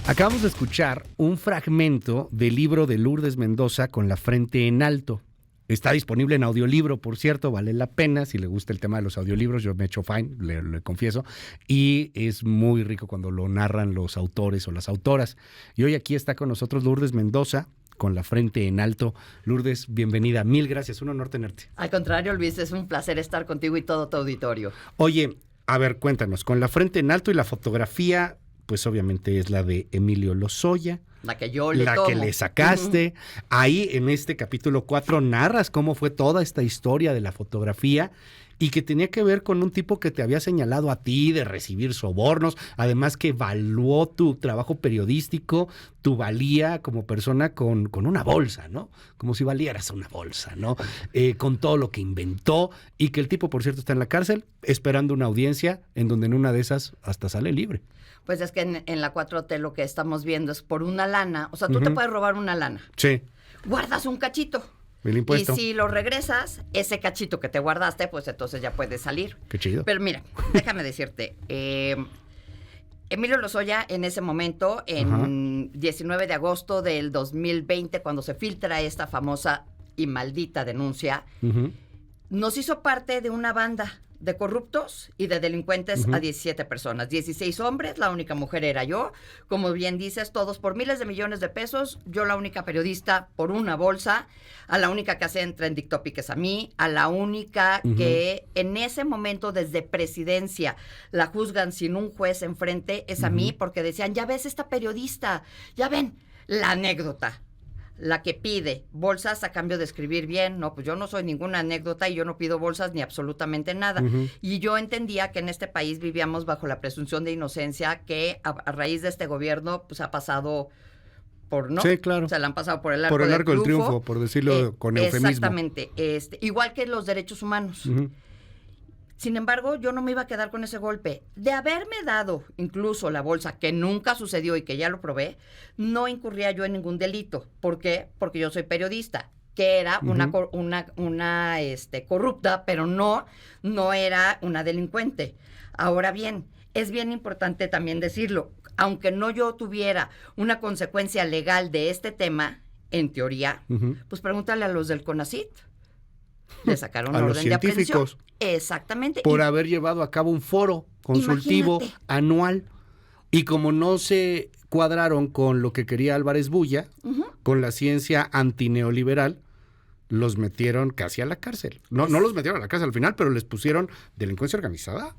Acabamos de escuchar un fragmento del libro de Lourdes Mendoza, Con la frente en alto. Está disponible en audiolibro, por cierto, vale la pena si le gusta el tema de los audiolibros. Yo me echo fine, le confieso, y es muy rico cuando lo narran los autores o las autoras. Y hoy aquí está con nosotros Lourdes Mendoza, Con la frente en alto. Lourdes, bienvenida, mil gracias, un honor tenerte. Al contrario, Luis, es un placer estar contigo y todo tu auditorio. Oye, a ver, cuéntanos, Con la frente en alto, y la fotografía, pues obviamente es la de Emilio Lozoya. La que yo le La tomo. que le sacaste. Ahí en este capítulo 4 narras cómo fue toda esta historia de la fotografía y que tenía que ver con un tipo que te había señalado a ti de recibir sobornos, además que evaluó tu trabajo periodístico, tu valía como persona con una bolsa, ¿no? Como si valieras una bolsa, ¿no? Con todo lo que inventó, y que el tipo, por cierto, está en la cárcel esperando una audiencia en donde en una de esas hasta sale libre. Pues es que en la 4T lo que estamos viendo es por una lana. O sea, tú te puedes robar una lana. Sí. Guardas un cachito. El impuesto. Y si lo regresas, ese cachito que te guardaste, pues entonces ya puedes salir. Qué chido. Pero mira, déjame decirte, Emilio Lozoya en ese momento, en 19 de agosto del 2020, cuando se filtra esta famosa y maldita denuncia, nos hizo parte de una banda de corruptos y de delincuentes a 17 personas, 16 hombres, la única mujer era yo, como bien dices, todos por miles de millones de pesos, yo la única periodista por una bolsa, a la única que hace trending topics a mí, a la única que en ese momento desde presidencia la juzgan sin un juez enfrente es a mí, porque decían, ya ves esta periodista, ya ven, la anécdota. La que pide bolsas a cambio de escribir bien. No, pues yo no soy ninguna anécdota y yo no pido bolsas ni absolutamente nada. Y yo entendía que en este país vivíamos bajo la presunción de inocencia que a raíz de este gobierno pues ha pasado por, ¿no? Sí, claro. Se la han pasado por el arco del triunfo, por decirlo con eufemismo. Exactamente. Igual que los derechos humanos. Sin embargo, yo no me iba a quedar con ese golpe. De haberme dado incluso la bolsa, que nunca sucedió y que ya lo probé, no incurría yo en ningún delito. ¿Por qué? Porque yo soy periodista, que era una corrupta, pero no era una delincuente. Ahora bien, es bien importante también decirlo. Aunque no yo tuviera una consecuencia legal de este tema, en teoría, pues pregúntale a los del CONACYT. Le sacaron orden de aprehensión. Exactamente. Por haber llevado a cabo un foro consultivo anual. Y como no se cuadraron con lo que quería Álvarez Bulla, con la ciencia antineoliberal, los metieron casi a la cárcel. No los metieron a la cárcel al final, pero les pusieron delincuencia organizada.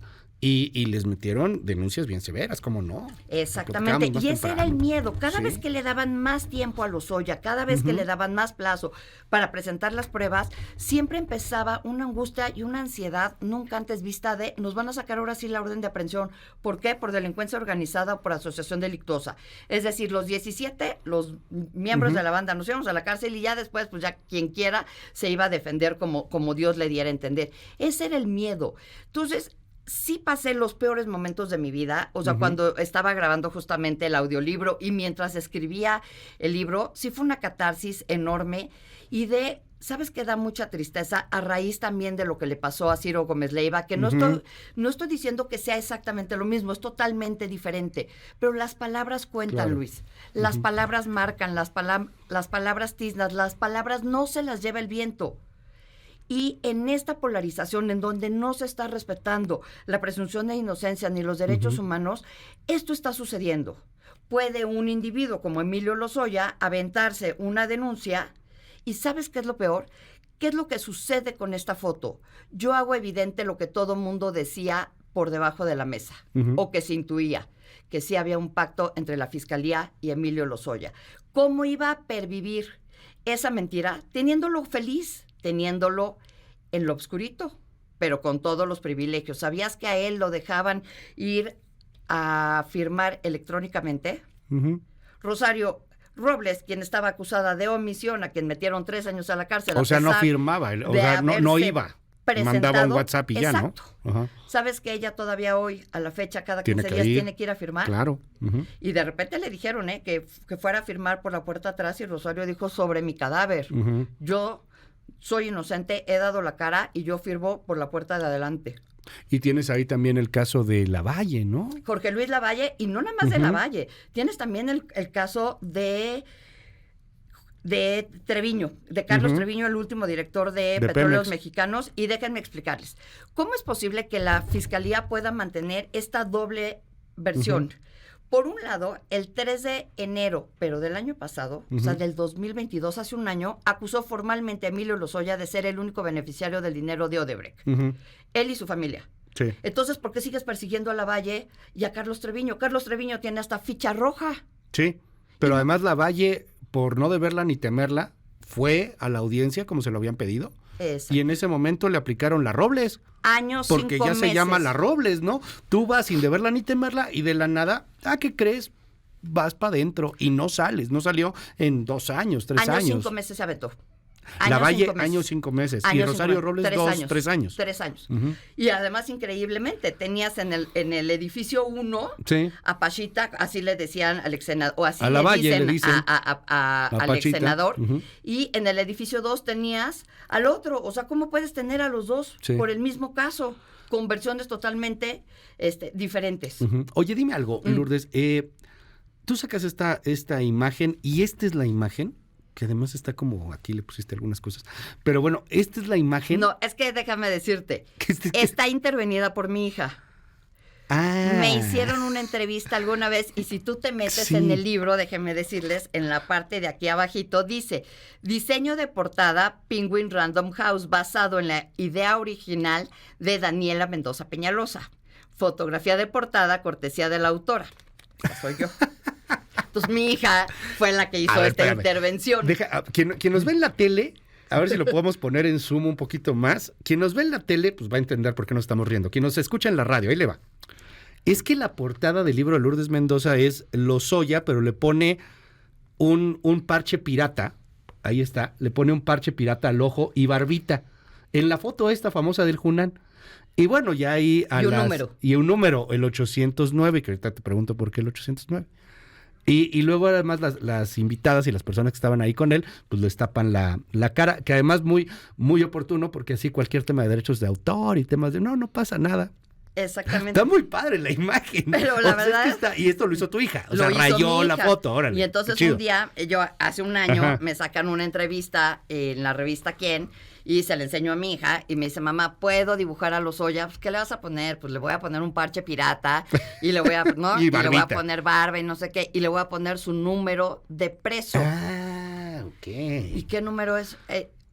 Y les metieron denuncias bien severas, ¿cómo no? Exactamente, y ese era el miedo. Cada vez que le daban más tiempo a Lozoya, cada vez que le daban más plazo para presentar las pruebas, siempre empezaba una angustia y una ansiedad nunca antes vista de, nos van a sacar ahora sí la orden de aprehensión. ¿Por qué? Por delincuencia organizada o por asociación delictuosa. Es decir, los 17, los miembros de la banda, nos íbamos a la cárcel y ya después, pues ya quien quiera se iba a defender como Dios le diera a entender. Ese era el miedo. Entonces, sí pasé los peores momentos de mi vida, o sea, cuando estaba grabando justamente el audiolibro y mientras escribía el libro, sí fue una catarsis enorme y ¿sabes qué da mucha tristeza? A raíz también de lo que le pasó a Ciro Gómez Leiva, que no estoy diciendo que sea exactamente lo mismo, es totalmente diferente, pero las palabras cuentan, claro. Luis, las palabras marcan, las palabras tiznas, las palabras no se las lleva el viento. Y en esta polarización en donde no se está respetando la presunción de inocencia ni los derechos humanos, esto está sucediendo. Puede un individuo como Emilio Lozoya aventarse una denuncia y ¿sabes qué es lo peor? ¿Qué es lo que sucede con esta foto? Yo hago evidente lo que todo mundo decía por debajo de la mesa o que se intuía, que sí había un pacto entre la Fiscalía y Emilio Lozoya. ¿Cómo iba a pervivir esa mentira teniéndolo feliz? Teniéndolo en lo obscurito, pero con todos los privilegios. ¿Sabías que a él lo dejaban ir a firmar electrónicamente? Rosario Robles, quien estaba acusada de omisión, a quien metieron 3 años a la cárcel. O sea, no firmaba, o sea, no iba. Mandaba un WhatsApp y exacto. Ya, ¿no? ¿Sabes que ella todavía hoy, a la fecha, cada 15 días tiene que ir a firmar? Claro. Y de repente le dijeron que fuera a firmar por la puerta atrás y Rosario dijo, sobre mi cadáver. Yo soy inocente, he dado la cara y yo firmo por la puerta de adelante. Y tienes ahí también el caso de Lavalle, ¿no? Jorge Luis Lavalle, y no nada más de Lavalle. Tienes también el caso de Treviño, de Carlos Treviño, el último director de Petróleos Mexicanos. Y déjenme explicarles. ¿Cómo es posible que la Fiscalía pueda mantener esta doble versión? Por un lado, el 3 de enero, pero del año pasado, o sea, del 2022, hace un año, acusó formalmente a Emilio Lozoya de ser el único beneficiario del dinero de Odebrecht. Él y su familia. Sí. Entonces, ¿por qué sigues persiguiendo a Lavalle y a Carlos Treviño? Carlos Treviño tiene hasta ficha roja. Sí, pero además Lavalle, por no deberla ni temerla, fue a la audiencia como se lo habían pedido. Exacto. Y en ese momento le aplicaron la Robles. Años, 5 meses. Porque ya se llama la Robles, ¿no? Tú vas sin deberla ni temerla y de la nada, ¿qué crees? Vas para adentro y no sales. No salió en 2 años, 3 años. 5 meses se aventó. Lavalle, años 5 meses. Y Rosario Robles, 3 años. 3 años. Y además, increíblemente, tenías en el edificio 1 a Pachita, así le decían al ex senador, o así a Lavalle le dicen al ex senador. Y en el edificio 2 tenías al otro. O sea, ¿cómo puedes tener a los dos por el mismo caso? Con versiones totalmente diferentes. Oye, dime algo, Lourdes. Tú sacas esta imagen y esta es la imagen. Que además está como, aquí le pusiste algunas cosas. Pero bueno, esta es la imagen. No, es que déjame decirte, está intervenida por mi hija. Ah. Me hicieron una entrevista alguna vez y si tú te metes en el libro, déjenme decirles, en la parte de aquí abajito dice, diseño de portada Penguin Random House basado en la idea original de Daniela Mendoza Peñalosa. Fotografía de portada, cortesía de la autora. Esa soy yo. Entonces mi hija fue la que hizo esta intervención. Quien nos ve en la tele, a ver si lo podemos poner en zoom un poquito más. Quien nos ve en la tele, pues va a entender por qué nos estamos riendo. Quien nos escucha en la radio, ahí le va. Es que la portada del libro de Lourdes Mendoza es Lozoya, pero le pone un parche pirata. Ahí está, le pone un parche pirata al ojo y barbita. En la foto esta famosa del Junán. Y bueno, ya ahí y un número, el 809, que ahorita te pregunto por qué el 809. Y luego además las invitadas y las personas que estaban ahí con él, pues les tapan la cara, que además muy, muy oportuno, porque así cualquier tema de derechos de autor y temas de no pasa nada. Exactamente. Está muy padre la imagen. Pero la verdad es que y esto lo hizo tu hija. O sea, rayó la foto, órale. Y entonces un día, yo hace un año, me sacan una entrevista en la revista Quién, y se la enseño a mi hija, y me dice, mamá, ¿puedo dibujar a Lozoya? Pues, ¿qué le vas a poner? Pues le voy a poner un parche pirata, y le voy a, ¿no? y le voy a poner barba y no sé qué, y le voy a poner su número de preso. Ah, ok. ¿Y qué número es?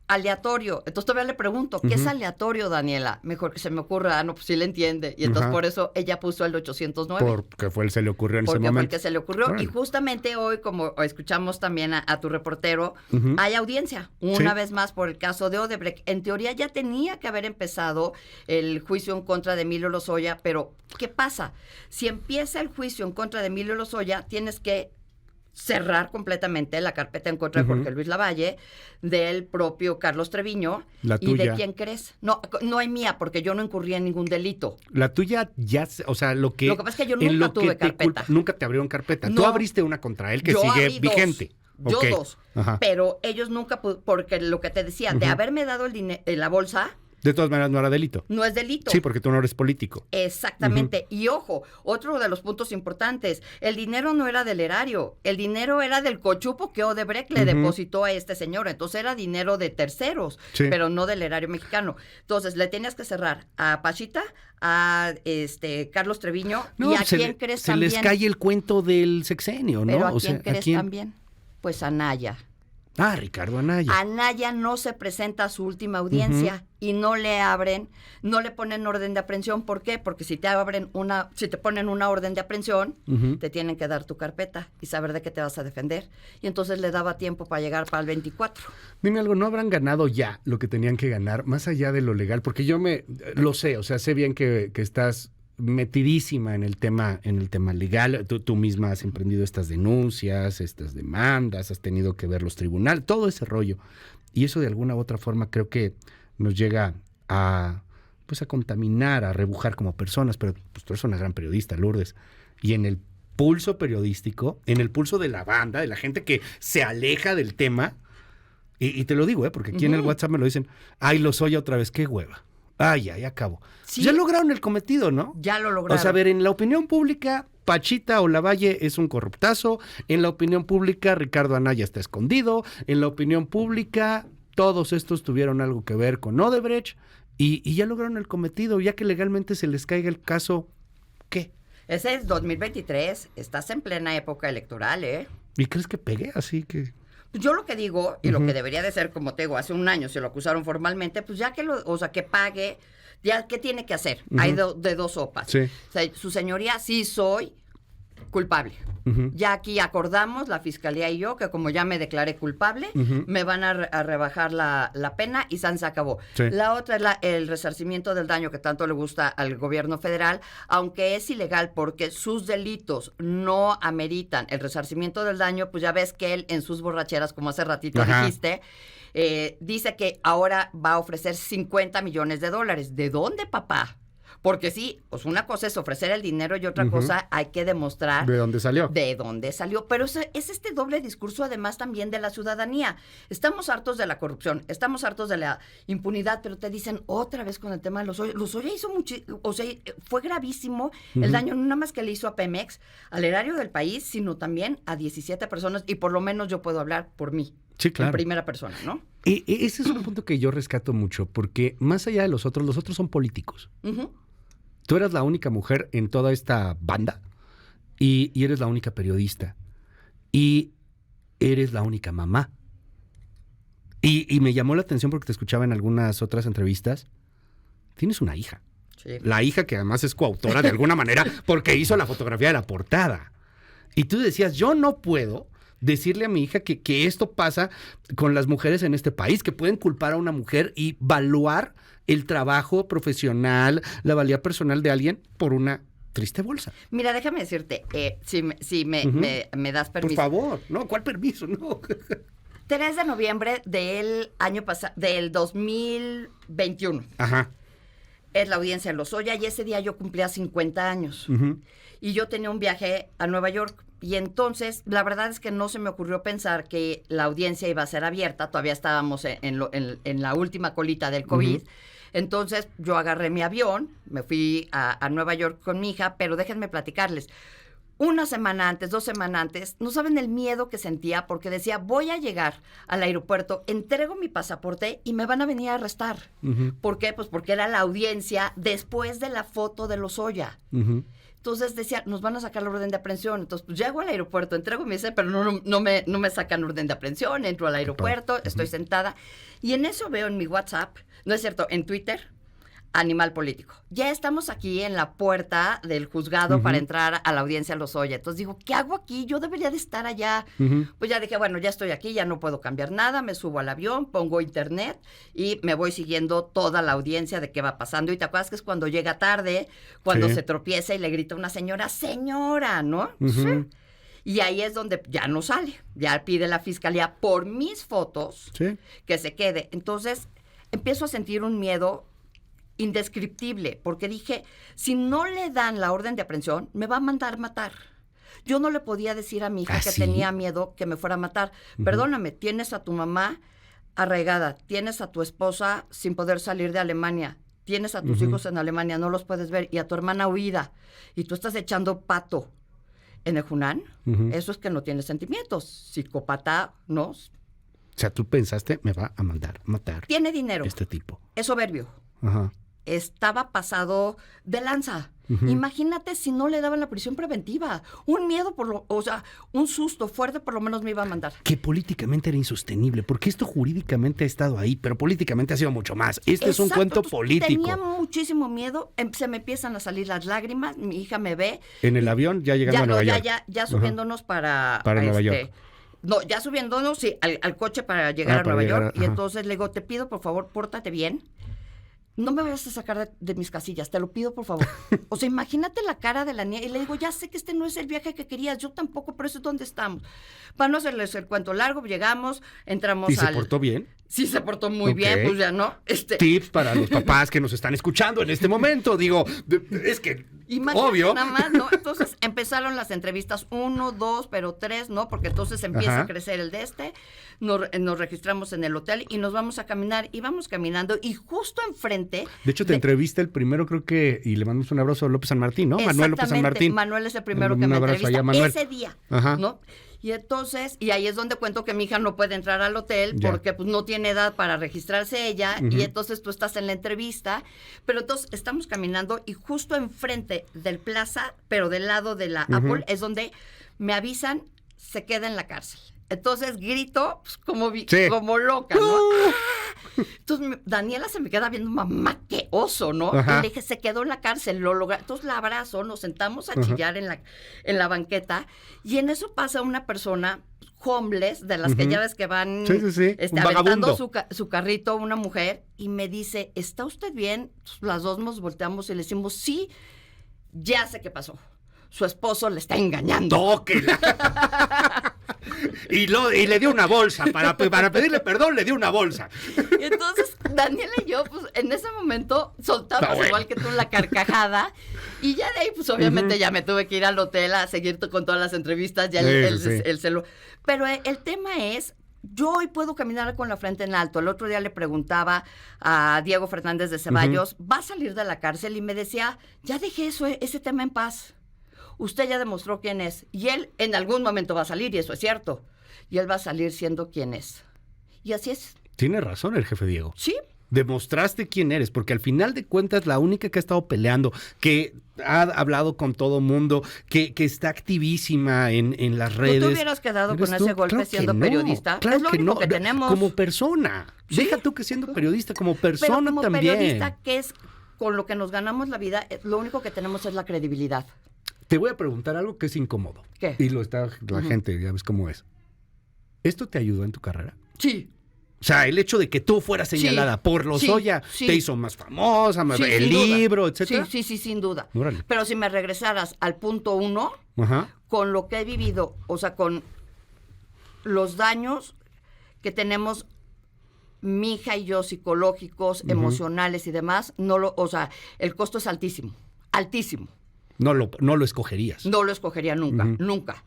Aleatorio. Entonces todavía le pregunto, ¿qué es aleatorio, Daniela? Mejor que se me ocurra, no, pues sí le entiende. Y entonces por eso ella puso el 809. Porque fue el se le ocurrió en ese momento. Porque fue el que se le ocurrió. Bueno. Y justamente hoy, como escuchamos también a tu reportero, hay audiencia, una vez más por el caso de Odebrecht. En teoría ya tenía que haber empezado el juicio en contra de Emilio Lozoya, pero ¿qué pasa? Si empieza el juicio en contra de Emilio Lozoya, tienes que cerrar completamente la carpeta en contra de Jorge Luis Lavalle, del propio Carlos Treviño. La tuya. ¿Y de quién crees? No hay mía, porque yo no incurrí en ningún delito. La tuya ya, o sea, lo que pasa es que yo nunca tuve carpeta. Nunca te abrieron carpeta. No. Tú abriste una contra él que sigue vigente. Yo dos. Pero ellos nunca, porque lo que te decía, de haberme dado el dinero, la bolsa... De todas maneras, no era delito. No es delito. Sí, porque tú no eres político. Exactamente. Y ojo, otro de los puntos importantes, el dinero no era del erario, el dinero era del cochupo que Odebrecht le depositó a este señor. Entonces era dinero de terceros, pero no del erario mexicano. Entonces le tenías que cerrar a Pachita, a Carlos Treviño, y a quién crees también. Se les cae el cuento del sexenio, ¿no? Pero ¿a quién crees también? Pues a Naya. Ah, Ricardo Anaya. Anaya no se presenta a su última audiencia y no le ponen orden de aprehensión. ¿Por qué? Porque si te ponen una orden de aprehensión, te tienen que dar tu carpeta y saber de qué te vas a defender. Y entonces le daba tiempo para llegar para el 24. Dime algo, ¿no habrán ganado ya lo que tenían que ganar, más allá de lo legal? Porque yo lo sé, o sea, sé bien que estás metidísima en el tema legal. Tú misma has emprendido estas denuncias, estas demandas, has tenido que ver los tribunales, todo ese rollo. Y eso de alguna u otra forma creo que nos llega a contaminar, a rebujar como personas, pero pues tú eres una gran periodista, Lourdes. Y en el pulso periodístico, en el pulso de la banda, de la gente que se aleja del tema, y te lo digo, porque aquí en el WhatsApp me lo dicen, ay, Lozoya otra vez, qué hueva. Ay, acabó. Sí. Ya lograron el cometido, ¿no? Ya lo lograron. O sea, a ver, en la opinión pública, Pachita Olavalle es un corruptazo. En la opinión pública, Ricardo Anaya está escondido. En la opinión pública, todos estos tuvieron algo que ver con Odebrecht. Y ya lograron el cometido. Ya que legalmente se les caiga el caso, ¿qué? Ese es 2023. Estás en plena época electoral, ¿eh? ¿Y crees que pegue? Así que... Yo lo que digo, y lo que debería de ser, como te digo, hace un año se lo acusaron formalmente, pues ya que que pague, ya, ¿qué tiene que hacer? Hay de dos sopas. Sí. O sea, su señoría, sí soy culpable. Ya aquí acordamos, la fiscalía y yo, que como ya me declaré culpable, me van a rebajar la pena y se acabó. Sí. La otra es el resarcimiento del daño que tanto le gusta al gobierno federal, aunque es ilegal porque sus delitos no ameritan el resarcimiento del daño, pues ya ves que él en sus borracheras, como hace ratito dijiste, dice que ahora va a ofrecer $50 millones. ¿De dónde, papá? Porque sí, pues una cosa es ofrecer el dinero y otra cosa hay que demostrar... ¿De dónde salió? De dónde salió. Pero es este doble discurso además también de la ciudadanía. Estamos hartos de la corrupción, estamos hartos de la impunidad, pero te dicen otra vez con el tema de Lozoya. Lozoya hizo mucho, o sea, fue gravísimo el daño, no nada más que le hizo a Pemex, al erario del país, sino también a 17 personas, y por lo menos yo puedo hablar por mí. Sí, claro. En primera persona, ¿no? Y ese es un punto que yo rescato mucho, porque más allá de los otros son políticos. Tú eras la única mujer en toda esta banda y eres la única periodista y eres la única mamá. Y me llamó la atención porque te escuchaba en algunas otras entrevistas. Tienes una hija. Sí. La hija que además es coautora de alguna manera porque hizo la fotografía de la portada. Y tú decías, yo no puedo decirle a mi hija que esto pasa con las mujeres en este país, que pueden culpar a una mujer y valuar el trabajo profesional, la valía personal de alguien por una triste bolsa. Mira, déjame decirte, si me das permiso. Por favor, no, ¿cuál permiso? No. 3 de noviembre del año pasado, del 2021. Ajá. Es la audiencia en Lozoya y ese día yo cumplía 50 años. Y yo tenía un viaje a Nueva York. Y entonces, la verdad es que no se me ocurrió pensar que la audiencia iba a ser abierta. Todavía estábamos en la última colita del COVID. Entonces, yo agarré mi avión, me fui a Nueva York con mi hija, pero déjenme platicarles. Una semana antes, 2 semanas antes, no saben el miedo que sentía porque decía, voy a llegar al aeropuerto, entrego mi pasaporte y me van a venir a arrestar. ¿Por qué? Pues porque era la audiencia después de la foto de Lozoya. Entonces decía, nos van a sacar la orden de aprehensión. Entonces, pues llego al aeropuerto, entrego mi visa, pero no me sacan orden de aprehensión. Entro al aeropuerto, estoy sentada. Y en eso veo en mi WhatsApp, no es cierto, en Twitter, Animal Político. Ya estamos aquí en la puerta del juzgado para entrar a la audiencia Lozoya. Entonces digo, ¿qué hago aquí? Yo debería de estar allá. Pues ya dije, bueno, ya estoy aquí, ya no puedo cambiar nada. Me subo al avión, pongo internet y me voy siguiendo toda la audiencia de qué va pasando. Y te acuerdas que es cuando llega tarde, cuando se tropieza y le grita a una señora, ¿no? Y ahí es donde ya no sale. Ya pide la fiscalía por mis fotos que se quede. Entonces empiezo a sentir un miedo indescriptible, porque dije, si no le dan la orden de aprehensión, me va a mandar matar. Yo no le podía decir a mi hija que tenía miedo que me fuera a matar. Perdóname, tienes a tu mamá arraigada, tienes a tu esposa sin poder salir de Alemania, tienes a tus hijos en Alemania, no los puedes ver, y a tu hermana huida, y tú estás echando pato en el Junán. Eso es que no tienes sentimientos. Psicópata, ¿no? O sea, tú pensaste, me va a mandar matar. Tiene dinero. Este tipo. Es soberbio. Ajá. Estaba pasado de lanza. Imagínate si no le daban la prisión preventiva. Un miedo, un susto fuerte por lo menos me iba a mandar. Que políticamente era insostenible, porque esto jurídicamente ha estado ahí, pero políticamente ha sido mucho más. Es un cuento político. Tenía muchísimo miedo, se me empiezan a salir las lágrimas, mi hija me ve. En el avión, ya llegando a Nueva York. Ya subiéndonos para Nueva York. No, ya subiéndonos, sí, al coche para llegar a Nueva York. Y entonces le digo, te pido, por favor, pórtate bien. No me vayas a sacar de mis casillas, te lo pido, por favor. O sea, imagínate la cara de la niña. Y le digo, ya sé que este no es el viaje que querías, yo tampoco, pero eso es donde estamos. Para no hacerles el cuento largo, llegamos, entramos ¿Y se portó bien? Sí, se portó muy bien, pues ya no. Tips para los papás que nos están escuchando en este momento. Digo, es que, imagínate, obvio. Nada más, ¿no? Entonces empezaron las entrevistas, 1, 2, pero 3, ¿no? Porque entonces empieza a crecer el de nos registramos en el hotel y nos vamos a caminar, y vamos caminando, y justo enfrente... De hecho, te entrevista el primero, creo que, y le mandamos un abrazo a López San Martín, ¿no? Manuel López San Martín. Manuel es el primero que me entrevista ese día, ¿no? Y entonces, y ahí es donde cuento que mi hija no puede entrar al hotel porque pues no tiene edad para registrarse ella, y entonces tú estás en la entrevista, pero entonces estamos caminando y justo enfrente del plaza, pero del lado de la Apple, es donde me avisan, se queda en la cárcel. Entonces grito pues, como loca, ¿no? Entonces Daniela se me queda viendo, mamá, qué oso, ¿no? Y le dije, se quedó en la cárcel, lo logra. Entonces la abrazo, nos sentamos a chillar en la banqueta, y en eso pasa una persona homeless, de las que ya ves que van aventando su carrito, una mujer, y me dice, ¿está usted bien? Entonces, las dos nos volteamos y le decimos, sí, ya sé qué pasó. Su esposo le está engañando. ¡Tóquela! Y le dio una bolsa, para pedirle perdón le dio una bolsa. Y entonces Daniela y yo, pues en ese momento soltamos igual que tú la carcajada, y ya de ahí, pues obviamente ya me tuve que ir al hotel a seguir con todas las entrevistas, ya el celular. Pero el tema es, yo hoy puedo caminar con la frente en alto. El otro día le preguntaba a Diego Fernández de Ceballos, ¿va a salir de la cárcel? Y me decía, ya dejé ese tema en paz. Usted ya demostró quién es, y él en algún momento va a salir, y eso es cierto. Y él va a salir siendo quien es. Y así es. Tiene razón el jefe Diego. Sí. Demostraste quién eres, porque al final de cuentas la única que ha estado peleando, que ha hablado con todo mundo, que está activísima en las redes. ¿No te hubieras quedado con ese golpe siendo periodista? Claro es lo único que tenemos. Como persona. ¿Sí? Deja tú que siendo periodista, como persona pero como también. Periodista, que es con lo que nos ganamos la vida, lo único que tenemos es la credibilidad. Te voy a preguntar algo que es incómodo. ¿Qué? Y lo está la gente, ya ves cómo es. ¿Esto te ayudó en tu carrera? Sí. O sea, el hecho de que tú fueras señalada por Lozoya te hizo más famosa, el libro, etcétera. Sí, sin duda. Órale. Pero si me regresaras al punto 1, con lo que he vivido, o sea, con los daños que tenemos mi hija y yo, psicológicos, emocionales y demás, o sea, el costo es altísimo, altísimo. No lo escogerías. No lo escogería nunca, nunca.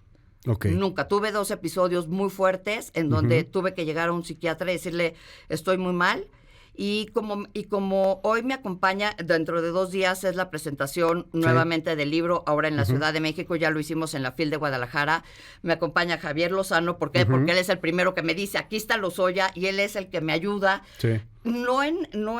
Okay. Nunca. Tuve 2 episodios muy fuertes en donde tuve que llegar a un psiquiatra y decirle, estoy muy mal. Y como hoy me acompaña, dentro de 2 días es la presentación nuevamente del libro, ahora en la Ciudad de México, ya lo hicimos en la FIL de Guadalajara. Me acompaña Javier Lozano, ¿por qué? Porque él es el primero que me dice, aquí está Lozoya, y él es el que me ayuda. Sí. No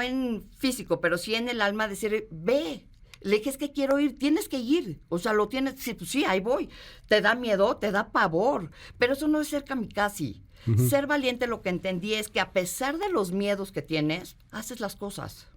en físico, pero sí en el alma, decir, ve. Le dije, es que quiero ir, tienes que ir. O sea, lo tienes, sí, pues sí, ahí voy. Te da miedo, te da pavor. Pero eso no es ser kamikaze. Ser valiente, lo que entendí es que a pesar de los miedos que tienes, haces las cosas.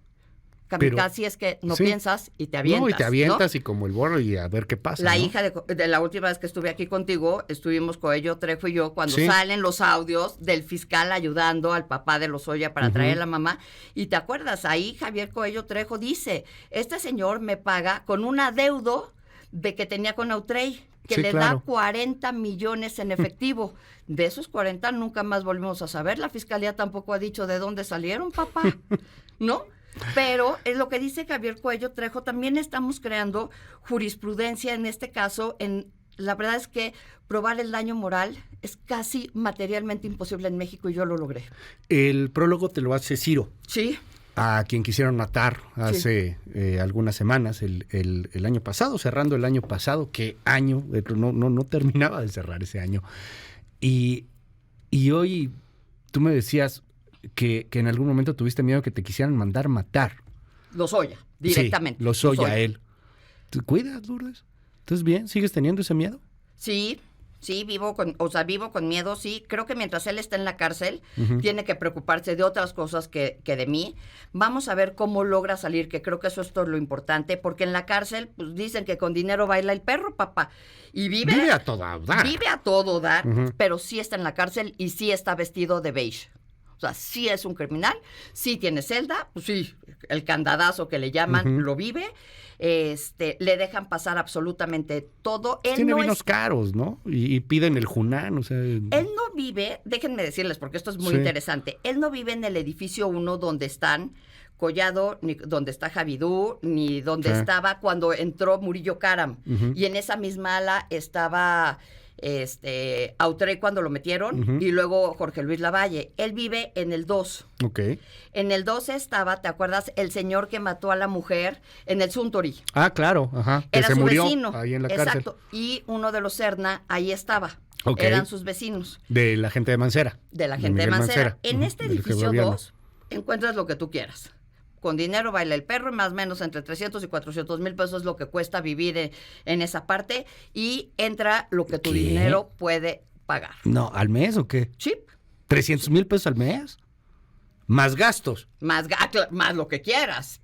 Kamikaze es que no piensas y te avientas. No, y te avientas, ¿no? Y como el borro y a ver qué pasa. La hija de la última vez que estuve aquí contigo, estuvimos Coello Trejo y yo, cuando salen los audios del fiscal ayudando al papá de Lozoya para traer a la mamá. Y te acuerdas, ahí Javier Coello Trejo dice, este señor me paga con un adeudo de que tenía con Outrey, que le da 40 millones en efectivo. De esos 40 nunca más volvimos a saber. La fiscalía tampoco ha dicho de dónde salieron, papá, ¿no? Pero es lo que dice Javier Coello Trejo, también estamos creando jurisprudencia en este caso. La verdad es que probar el daño moral es casi materialmente imposible en México y yo lo logré. El prólogo te lo hace Ciro. Sí. A quien quisieron matar hace algunas semanas, el año pasado, cerrando el año pasado. ¿Qué año? No terminaba de cerrar ese año. Y hoy tú me decías que en algún momento tuviste miedo que te quisieran mandar matar. Lozoya, directamente. Sí, Lozoya, él. ¿Te cuidas, Lourdes? ¿Estás bien? ¿Sigues teniendo ese miedo? Sí, vivo con miedo, sí. Creo que mientras él está en la cárcel, tiene que preocuparse de otras cosas que de mí. Vamos a ver cómo logra salir, que creo que eso es todo lo importante, porque en la cárcel, pues dicen que con dinero baila el perro, papá. Y vive a todo dar. Vive a todo dar, pero sí está en la cárcel y sí está vestido de beige. O sea, sí es un criminal, sí tiene celda, pues sí, el candadazo que le llaman, lo vive. Le dejan pasar absolutamente todo. Él tiene vinos caros, ¿no? Y piden el Junán, o sea. Él no vive, déjenme decirles, porque esto es muy interesante, él no vive en el edificio 1 donde están Collado, ni donde está Javidú, ni donde estaba cuando entró Murillo Karam. Y en esa misma ala estaba Autrey cuando lo metieron, y luego Jorge Luis Lavalle. Él vive en el 2. Ok. En el 2 estaba, ¿te acuerdas? El señor que mató a la mujer en el Suntory. Ah, claro, que Era se su murió vecino. ahí en la cárcel. Exacto. Y uno de los Serna ahí estaba. Ok. Eran sus vecinos. De la gente de Mancera. De la gente de Miguel Mancera. En este del edificio gobierno. 2 encuentras lo que tú quieras. Con dinero baila el perro, y más o menos entre 300 y 400 mil pesos es lo que cuesta vivir en esa parte, y entra lo que tu ¿Qué? dinero puede pagar. No, ¿al mes o qué? Sí. ¿300,000 pesos al mes? Más gastos. Más lo que quieras.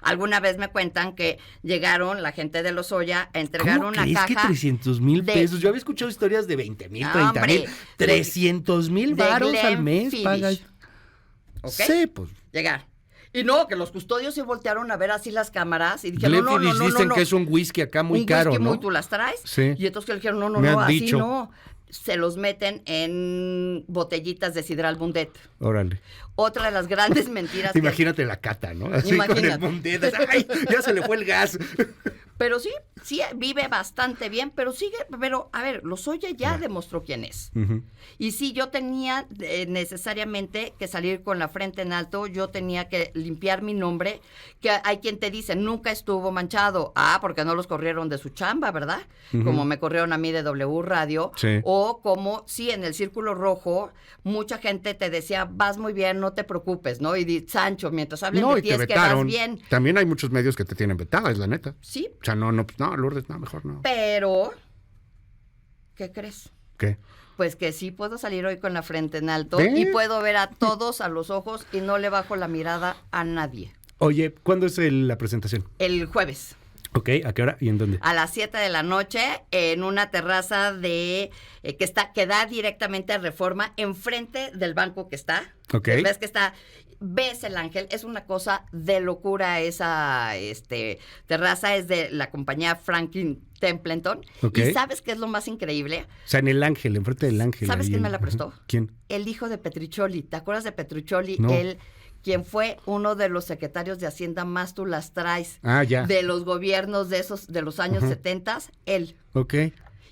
Alguna vez me cuentan que llegaron la gente de Lozoya a entregar ¿Cómo una crees caja. que 300,000 de- pesos? Yo había escuchado historias de 20,000, No, 30,000. hombre, 300,000 de varos al Glenn mes Fiddich. paga. ¿Ok? Sí, pues. Llegar. Y no, que los custodios se voltearon a ver así las cámaras y dijeron, no, Glenfiddich no, dicen no. que es un whisky acá muy un caro, whisky ¿no? muy, ¿tú las traes? Sí. Y entonces que le dijeron, no, Me han así dicho. no. Se los meten en botellitas de sidral Bundet. Órale. Otra de las grandes mentiras que... Imagínate la cata, ¿no? Así con el Imagínate. Bundet. ¡Ay! Ya se le fue el gas. Pero sí vive bastante bien, pero a ver, Lozoya ya demostró quién es. Ujú. Y sí, yo tenía necesariamente que salir con la frente en alto, yo tenía que limpiar mi nombre, que hay quien te dice, nunca estuvo manchado. Ah, porque no los corrieron de su chamba, ¿verdad? Como me corrieron a mí de W Radio. Sí. O como, sí, en el Círculo Rojo, mucha gente te decía, vas muy bien, no te preocupes, ¿no? Y Sancho, mientras hablen No, de y ti te es que vas vetaron. bien. También hay muchos medios que te tienen vetada, es la neta. Sí, O sea, no, Lourdes, no, mejor no. pero, ¿qué crees? ¿Qué? Pues que sí puedo salir hoy con la frente en alto ¿Ve? y puedo ver a todos a los ojos y no le bajo la mirada a nadie. Oye, ¿cuándo es la presentación? El jueves Ok, ¿a qué hora y en dónde? a las 7 de la noche en una terraza que da directamente a Reforma, enfrente del banco que está. Ok. Ves que está, ves el ángel, es una cosa de locura esa terraza, es de la compañía Franklin Templeton. Ok. ¿Y sabes qué es lo más increíble? O sea, en el Ángel, enfrente del Ángel. ¿Sabes ahí quién en- me la prestó? Ajá. ¿Quién? El hijo de Petruccioli. ¿Te acuerdas de Petruccioli? No. Él, quien fue uno de los secretarios de Hacienda más tú las traes Ah, ya. de los gobiernos de los años 70, él. Ok.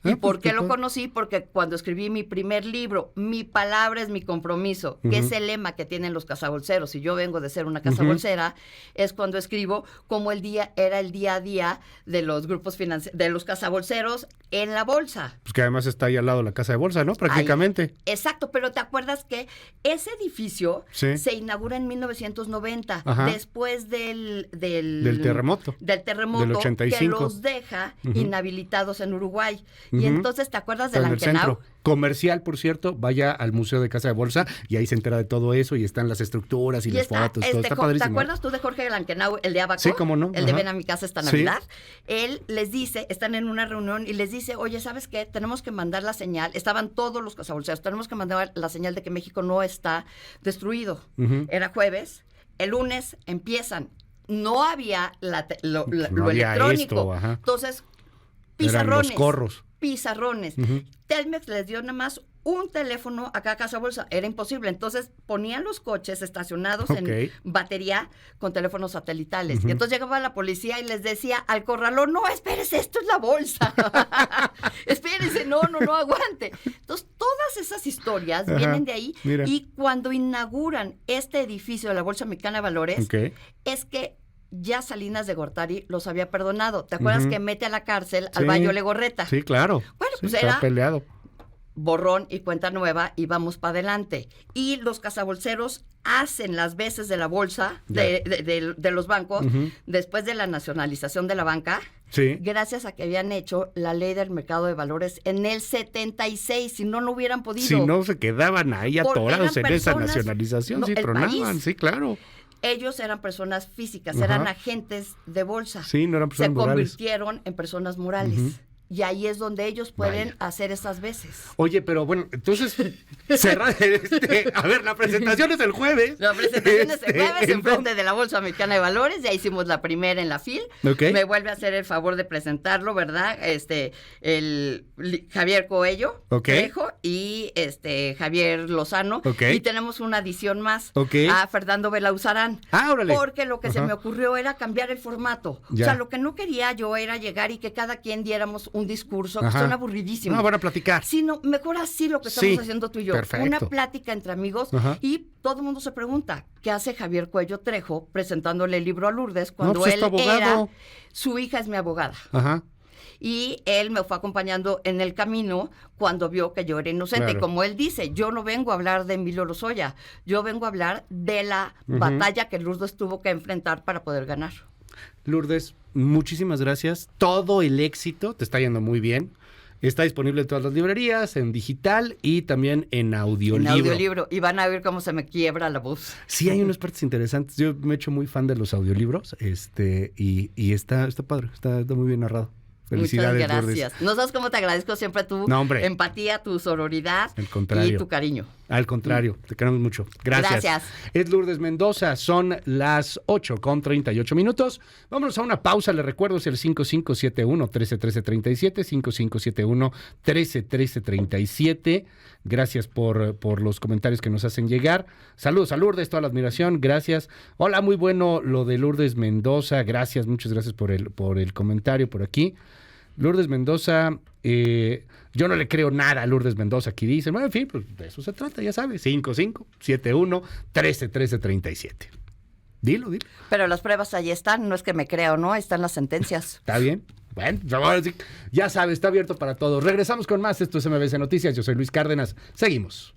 ¿Y Ah, por pues, qué qué lo padre. conocí? Porque cuando escribí mi primer libro, Mi palabra es mi compromiso, que es el lema que tienen los cazabolseros, y yo vengo de ser una cazabolsera, es cuando escribo cómo era el día a día de los grupos de los cazabolseros en la bolsa. Pues que además está ahí al lado de la casa de bolsa, ¿no? Prácticamente. Exacto, pero ¿te acuerdas que ese edificio Sí. se inaugura en 1990, Ajá. después del terremoto. Del terremoto Del 85. que los deja inhabilitados en Uruguay. Y Ujú. entonces, ¿te acuerdas del Está en el Ankenau? centro. Comercial, por cierto, vaya al Museo de Casa de Bolsa y ahí se entera de todo eso y están las estructuras y, las fotos, todo está ¿te padrísimo. acuerdas tú de Jorge Lankenau, el de Abaco? Sí, cómo no. El de Ajá. Ven a mi casa esta Sí. Navidad. Él les dice, están en una reunión y les dice, oye, ¿sabes qué? Tenemos que mandar la señal, estaban todos los cazabolseros, tenemos que mandar la señal de que México no está destruido. Ujú. Era jueves, el lunes empiezan. No había lo No había electrónico. esto, ajá. Entonces, Eran pizarrones. los corros. Pizarrones. Ujú. Telmex les dio nada más un teléfono acá a Casa Bolsa. Era imposible. Entonces ponían los coches estacionados Ok. en batería con teléfonos satelitales. Y entonces llegaba la policía y les decía al corralón, no, espérese, esto es la bolsa. Espérese, no, aguante. Entonces todas esas historias Ajá. vienen de ahí. Mira. Y cuando inauguran este edificio de la Bolsa Mexicana de Valores, Ok. es que ya Salinas de Gortari los había perdonado. ¿Te acuerdas Ujú. que mete a la cárcel al Sí. Bayo Legorreta? Sí, claro. Bueno, Sí, pues está era peleado. borrón y cuenta nueva y vamos para adelante. Y los cazabolseros hacen las veces de la bolsa, de los bancos, Ujú. después de la nacionalización de la banca, Sí. gracias a que habían hecho la ley del mercado de valores en el 76, si no, no hubieran podido. Si no se quedaban ahí Porque atorados en eran esa personas- nacionalización, no, sí el tronaban, país. sí, claro. Ellos eran personas físicas, Ajá. eran agentes de bolsa. Sí, no eran Se personas morales. convirtieron en personas morales. Ujú. y ahí es donde ellos pueden hacer esas veces. Oye, pero bueno, entonces, a ver, la presentación es el jueves. La presentación es el jueves en frente de la Bolsa Mexicana de Valores, ya hicimos la primera en la FIL. Okay. Me vuelve a hacer el favor de presentarlo, ¿verdad? El Javier Coello, Trejo, y Javier Lozano. Y tenemos una adición más a Fernando Belauzarán. Órale. Porque lo que se me ocurrió era cambiar el formato. Ya. O sea, lo que no quería yo era llegar y que cada quien diéramos un discurso, que suena aburridísimo. No, van a platicar. Sino, mejor así lo que estamos haciendo tú y yo. Perfecto. Una plática entre amigos y todo el mundo se pregunta, ¿qué hace Javier Coello Trejo presentándole el libro a Lourdes cuando él era... Su hija es mi abogada. Ajá. Y él me fue acompañando en el camino cuando vio que yo era inocente. Claro. Y como él dice, yo no vengo a hablar de Emilio Lozoya, yo vengo a hablar de la batalla que Lourdes tuvo que enfrentar para poder ganar. Lourdes, muchísimas gracias. Todo el éxito, te está yendo muy bien. Está disponible en todas las librerías, en digital y también en audiolibro. En audiolibro. Y van a ver cómo se me quiebra la voz. Sí, hay unas partes interesantes. Yo me he hecho muy fan de los audiolibros y está padre, está muy bien narrado. Felicidades, muchas gracias. Lourdes. No sabes cómo te agradezco siempre tu empatía, tu sororidad y tu cariño. Al contrario, te queremos mucho. Gracias. Es Lourdes Mendoza, son las 8:38. Vámonos a una pausa, les recuerdo, es el 5571-131337, 5571-131337. Gracias por los comentarios que nos hacen llegar. Saludos a Lourdes, toda la admiración, gracias. Hola, muy bueno lo de Lourdes Mendoza, gracias, muchas gracias por el comentario por aquí. Lourdes Mendoza, yo no le creo nada a Lourdes Mendoza, aquí dicen, bueno, en fin, pues de eso se trata, ya sabes, 5571-131337. Dilo. Pero las pruebas ahí están, no es que me crea o no, están las sentencias. ¿Está bien? Bueno, ya sabes, está abierto para todos. Regresamos con más, esto es MBC Noticias, yo soy Luis Cárdenas, seguimos.